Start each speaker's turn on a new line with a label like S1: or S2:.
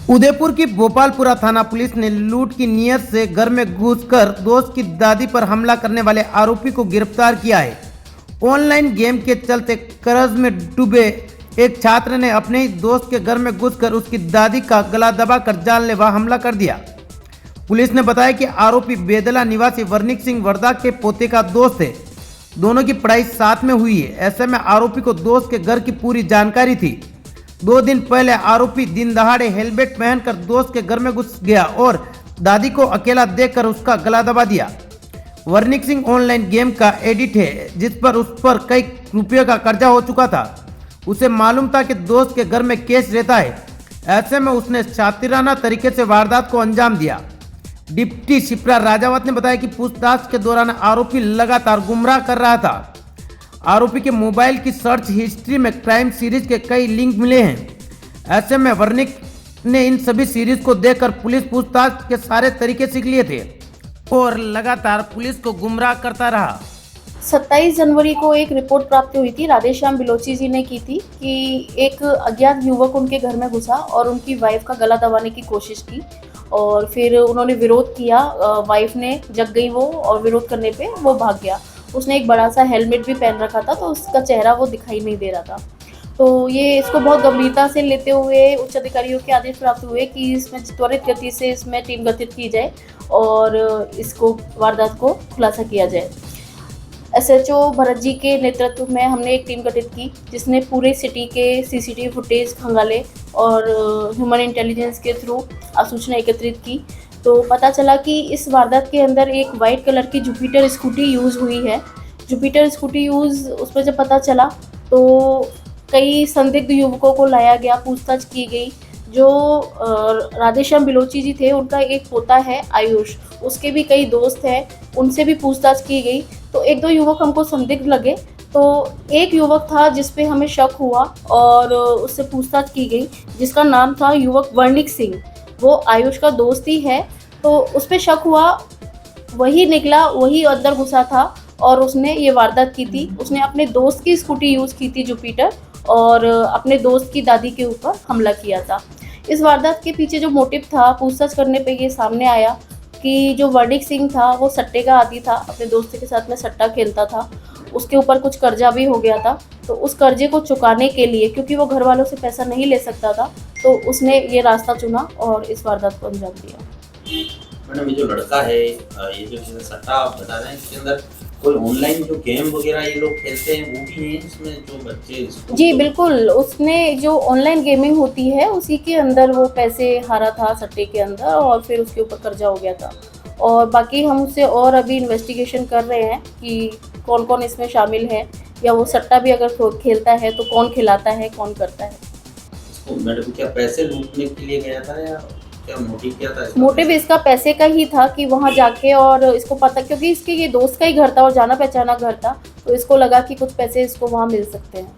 S1: उदयपुर की भोपालपुरा थाना पुलिस ने लूट की नीयत से घर में घुसकर दोस्त की दादी पर हमला करने वाले आरोपी को गिरफ्तार किया है। ऑनलाइन गेम के चलते कर्ज में डूबे एक छात्र ने अपने ही दोस्त के घर में घुसकर उसकी दादी का गला दबाकर जानलेवा हमला कर दिया। पुलिस ने बताया कि आरोपी बेदला निवासी वर्निक सिंह वर्दा के पोते का दोस्त है। दोनों की पढ़ाई साथ में हुई है। ऐसे में आरोपी को दोस्त के घर की पूरी जानकारी थी। 2 दिन पहले आरोपी दिन दहाड़े हेलमेट पहनकर दोस्त के घर में घुस गया और दादी को अकेला देखकर उसका गला दबा दिया। वर्निक सिंह ऑनलाइन गेम का एडिट है, जिस पर उस पर कई रुपये का कर्जा हो चुका था। उसे मालूम था कि दोस्त के घर में कैश रहता है। ऐसे में उसने शातिराना तरीके से वारदात को अंजाम दिया। डिप्टी शिप्रा राजावत ने बताया कि पूछताछ के दौरान आरोपी लगातार गुमराह कर रहा था। आरोपी के मोबाइल की सर्च हिस्ट्री में क्राइम सीरीज के कई लिंक मिले हैं। ऐसे में वर्निक ने इन सभी सीरीज को देखकर पुलिस पूछताछ के सारे तरीके सीख लिए थे और लगातार पुलिस को गुमराह करता रहा।
S2: 27 जनवरी को एक रिपोर्ट प्राप्त हुई थी, राधेश्याम बिलोची जी ने की थी कि एक अज्ञात युवक उनके घर में घुसा और उनकी वाइफ का गला दबाने की कोशिश की और फिर उन्होंने विरोध किया। वाइफ ने जग गई वो और विरोध करने पे वो भाग गया। उसने एक बड़ा सा हेलमेट भी पहन रखा था, तो उसका चेहरा वो दिखाई नहीं दे रहा था। तो ये इसको बहुत गंभीरता से लेते हुए उच्च अधिकारियों के आदेश प्राप्त हुए कि इसमें त्वरित गति से इसमें टीम गठित की जाए और इसको वारदात को खुलासा किया जाए। एसएचओ भरत जी के नेतृत्व में हमने एक टीम गठित की, जिसने पूरे सिटी के सीसीटीवी फुटेज खंगाले और ह्यूमन इंटेलिजेंस के थ्रू सूचना एकत्रित की। तो पता चला कि इस वारदात के अंदर एक वाइट कलर की जुपिटर स्कूटी यूज़ हुई है। जुपिटर स्कूटी यूज़ उस पर जब पता चला तो कई संदिग्ध युवकों को लाया गया, पूछताछ की गई। जो राधेश्याम बिलोची जी थे, उनका एक पोता है आयुष, उसके भी कई दोस्त हैं, उनसे भी पूछताछ की गई। तो 1-2 युवक हमको संदिग्ध लगे। तो एक युवक था जिस पे हमें शक हुआ और उससे पूछताछ की गई, जिसका नाम था युवक वर्निक सिंह। वो आयुष का दोस्त ही है, तो उस पे शक हुआ। वही निकला, वही अंदर घुसा था और उसने ये वारदात की थी। उसने अपने दोस्त की स्कूटी यूज़ की थी जुपिटर और अपने दोस्त की दादी के ऊपर हमला किया था। इस वारदात के पीछे जो मोटिव था, पूछताछ करने पे ये सामने आया कि जो वर्निक सिंह था वो सट्टे का आदी था, अपने दोस्त के साथ में सट्टा खेलता था। उसके ऊपर कुछ कर्जा भी हो गया था, तो उस कर्जे को चुकाने के लिए, क्योंकि वो घर वालों से पैसा नहीं ले सकता था, तो उसने ये रास्ता चुना और इस वारदात को अंजाम दिया।
S3: मैडम, ये जो लड़का है, ये जो सट्टा आप बता रहे हैं, इसके अंदर कोई ऑनलाइन जो गेम वगैरह ये लोग खेलते हैं वो भी है इसमें, जो बच्चे?
S2: जी बिल्कुल, उसने जो ऑनलाइन गेमिंग होती है उसी के अंदर वो पैसे हारा था सट्टे के अंदर और फिर उसके ऊपर कर्जा हो गया था। और बाकी हम उससे और अभी इन्वेस्टिगेशन कर रहे हैं कि कौन कौन इसमें शामिल है, या वो सट्टा भी अगर खेलता है तो कौन खिलाता है, कौन करता है।
S3: मैडम, क्या पैसे लूटने के लिए गया था या क्या मोटिव क्या था?
S2: मोटिव इसका पैसे का ही था कि वहाँ जाके, और इसको पता, क्योंकि इसके ये दोस्त का ही घर था और जाना पहचाना घर था, तो इसको लगा कि कुछ पैसे इसको वहाँ मिल सकते हैं।